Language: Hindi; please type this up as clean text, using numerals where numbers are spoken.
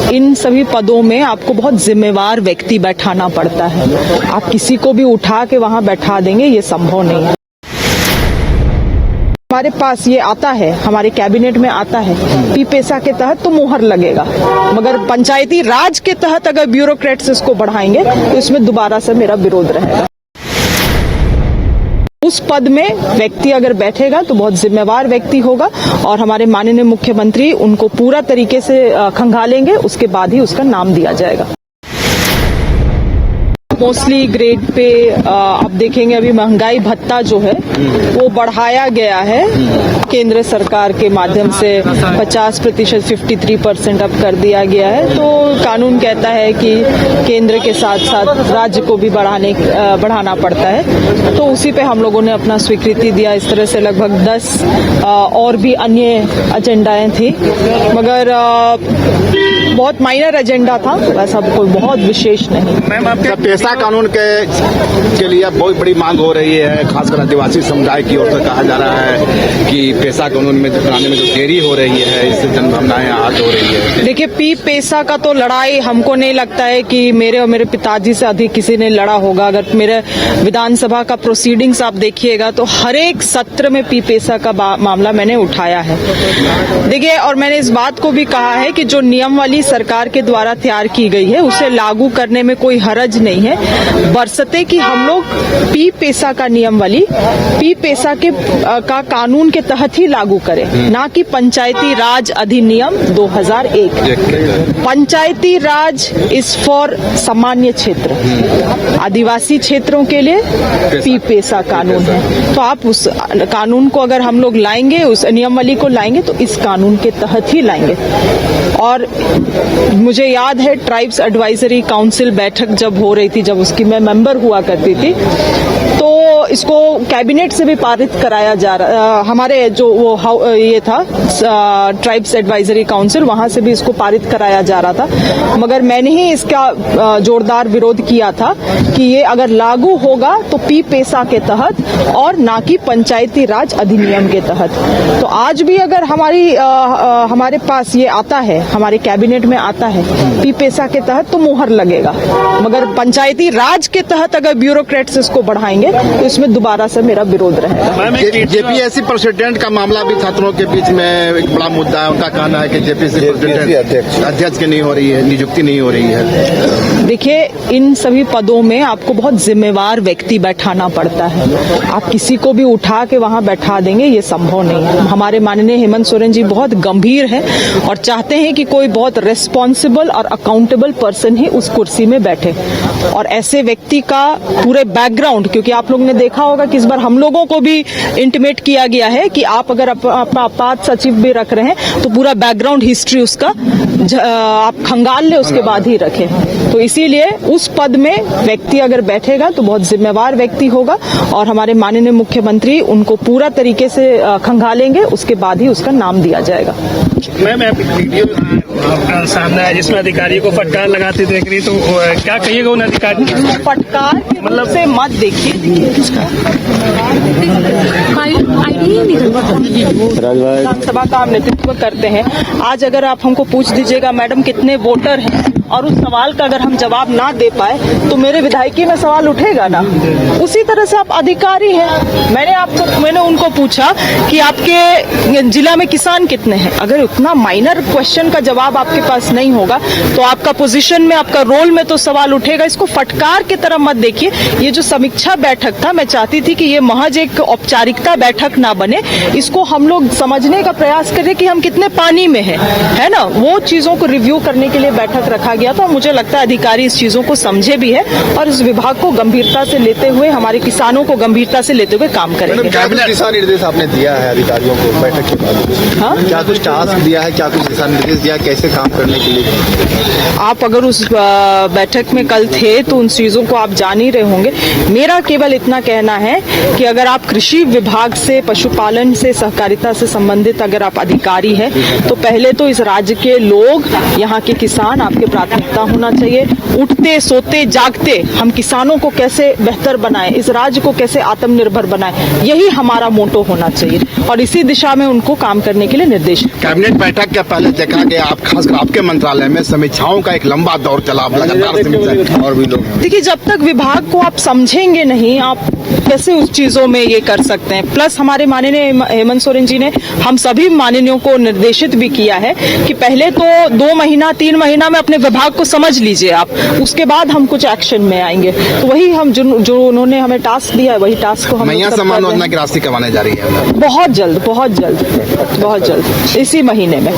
इन सभी पदों में आपको बहुत जिम्मेवार व्यक्ति बैठाना पड़ता है। आप किसी को भी उठा के वहां बैठा देंगे, ये संभव नहीं है। हमारे पास ये आता है, हमारे कैबिनेट में आता है, पी-पेसा के तहत तो मुहर लगेगा, मगर पंचायती राज के तहत अगर ब्यूरोक्रेट्स इसको बढ़ाएंगे तो इसमें दोबारा से मेरा विरोध रहेगा। उस पद में व्यक्ति अगर बैठेगा तो बहुत जिम्मेवार व्यक्ति होगा और हमारे माननीय मुख्यमंत्री उनको पूरा तरीके से खंगालेंगे, उसके बाद ही उसका नाम दिया जाएगा। मोस्टली ग्रेड पे आप देखेंगे अभी महंगाई भत्ता जो है वो बढ़ाया गया है केंद्र सरकार के माध्यम से 50% 53% अब कर दिया गया है। तो कानून कहता है कि केंद्र के साथ साथ राज्य को भी बढ़ाना पड़ता है, तो उसी पे हम लोगों ने अपना स्वीकृति दिया। इस तरह से लगभग 10 और भी अन्य एजेंडाएं थी, मगर बहुत माइनर एजेंडा था, वैसा कोई बहुत विशेष नहीं। पेशा कानून के लिए बहुत बड़ी मांग हो रही है, खासकर आदिवासी समुदाय की ओर से कहा जा रहा है कि पेशा कानून में बनाने में जो देरी हो रही है, इससे जनभावनाएं आहत हो रही है। देखिए, पेशा का तो लड़ाई हमको नहीं लगता है कि मेरे और मेरे पिताजी से अधिक किसी ने लड़ा होगा। अगर मेरे विधानसभा का प्रोसीडिंग्स आप देखिएगा तो हर एक सत्र में पेशा का मामला मैंने उठाया है। देखिए, और मैंने इस बात को भी कहा है कि जो नियमावली सरकार के द्वारा तैयार की गई है उसे लागू करने में कोई हरज नहीं है, बरसते कि हम लोग पेशा का नियमावली पेशा के का कानून के तहत ही लागू करें, ना कि पंचायती राज अधिनियम 2001। पंचायती राज इज फॉर सामान्य क्षेत्र, आदिवासी क्षेत्रों के लिए पेशा कानून है। तो आप उस कानून को अगर हम लोग लाएंगे, उस नियमावली को लाएंगे तो इस कानून के तहत ही लाएंगे। और मुझे याद है ट्राइब्स एडवाइजरी काउंसिल बैठक जब हो रही थी, जब उसकी मैं मेंबर हुआ करती थी, तो इसको कैबिनेट से भी पारित कराया जा रहा, हमारे जो वो ये था ट्राइब्स एडवाइजरी काउंसिल, वहां से भी इसको पारित कराया जा रहा था, मगर मैंने ही इसका जोरदार विरोध किया था कि ये अगर लागू होगा तो पेशा के तहत और ना कि पंचायती राज अधिनियम के तहत। तो आज भी अगर हमारे पास ये आता है, हमारे कैबिनेट में आता है, पेशा के तहत तो मुहर लगेगा, मगर पंचायती राज के तहत अगर ब्यूरोक्रेट्स इसको बढ़ाएंगे तो इसमें दोबारा से मेरा विरोध रहेगा। जेपीएससी प्रेसिडेंट का मामला भी छात्रों के बीच में एक बड़ा मुद्दा है। उनका कहना है कि जेपीएससी प्रेसिडेंट अध्यक्ष की नहीं हो रही है, नियुक्ति नहीं हो रही है। देखिए, इन सभी पदों में आपको बहुत जिम्मेवार व्यक्ति बैठाना पड़ता है। आप किसी को भी उठा के वहां बैठा देंगे, ये संभव नहीं है। हमारे माननीय हेमंत सोरेन जी बहुत गंभीर है और चाहते हैं कि कोई बहुत रेस्पॉन्सिबल और अकाउंटेबल पर्सन ही उस कुर्सी में बैठे, और ऐसे व्यक्ति का पूरे बैकग्राउंड, क्योंकि आप लोगों ने देखा होगा कि इस बार हम लोगों को भी इंटीमेट किया गया है कि आप अगर अपना आपात सचिव भी रख रहे हैं तो पूरा बैकग्राउंड हिस्ट्री उसका आप खंगाल ले, उसके बाद ही रखें। तो इसीलिए उस पद में व्यक्ति अगर बैठेगा तो बहुत जिम्मेवार व्यक्ति होगा और हमारे माननीय मुख्यमंत्री उनको पूरा तरीके से खंगालेंगे, उसके बाद ही उसका नाम दिया जाएगा। मैम, वीडियो सामने है जिसमें अधिकारी को फटकार लगाते देख रही, तो क्या कहिएगा उन अधिकारी? फटकार मतलब से मत देखिए, विधानसभा का हम नेतृत्व करते हैं। आज अगर आप हमको पूछ दीजिएगा मैडम कितने वोटर हैं, और उस सवाल का अगर हम जवाब ना दे पाए तो मेरे विधायकी में सवाल उठेगा ना। उसी तरह से आप अधिकारी हैं, मैंने उनको पूछा कि आपके जिला में किसान कितने हैं। अगर उतना माइनर क्वेश्चन का जवाब आपके पास नहीं होगा तो आपका पोजीशन में, आपका रोल में तो सवाल उठेगा। इसको फटकार की तरह मत देखिए। ये जो समीक्षा बैठक था, मैं चाहती थी कि ये महज एक औपचारिकता बैठक ना बने, इसको हम लोग समझने का प्रयास करें कि हम कितने पानी में हैं, है ना। वो चीजों को रिव्यू करने के लिए बैठक रखा गया था। मुझे लगता है अधिकारी इस चीजों को समझे भी है और इस विभाग को गंभीरता से लेते हुए, हमारे किसानों को गंभीरता से लेते हुए काम करेंगे। क्या कुछ दिशा निर्देश आपने दिया है अधिकारियों को बैठक के बाद? हाँ, क्या कुछ टास्क दिया है, क्या कुछ दिशा निर्देश दिया, कैसे काम करने के लिए? आप अगर उस बैठक में कल थे तो उन चीजों को आप जान ही रहे होंगे। मेरा केवल इतना कहना है कि अगर आप कृषि विभाग से, पशुपालन से, सहकारिता से संबंधित अगर आप अधिकारी हैं तो पहले तो इस राज्य के लोग, यहाँ के किसान आपके प्राथमिकता होना चाहिए। उठते सोते जागते हम किसानों को कैसे बेहतर बनाएं, इस राज्य को कैसे आत्मनिर्भर बनाएं, यही हमारा मोटो होना चाहिए और इसी दिशा में उनको काम करने के लिए निर्देश। कैबिनेट बैठक के पहले देखा गया आप खासकर आपके मंत्रालय में समीक्षाओं का एक लंबा दौर चला, लगातार समीक्षा और भी लोग। देखिए, जब तक विभाग को आप समझेंगे नहीं, आप कैसे उस चीजों में ये कर सकते हैं। प्लस हमारे माननीय हेमंत सोरेन जी ने हम सभी माननीयों को निर्देशित भी किया है कि पहले तो 2 महीना 3 महीना में अपने विभाग को समझ लीजिए आप, उसके बाद हम कुछ एक्शन में आएंगे। तो वही हम जो उन्होंने हमें टास्क दिया है, वही टास्क को हम मैया सम्मान योजना की राशि कब आने जा रही है? बहुत जल्द, बहुत जल्द, बहुत जल्द, इसी महीने में।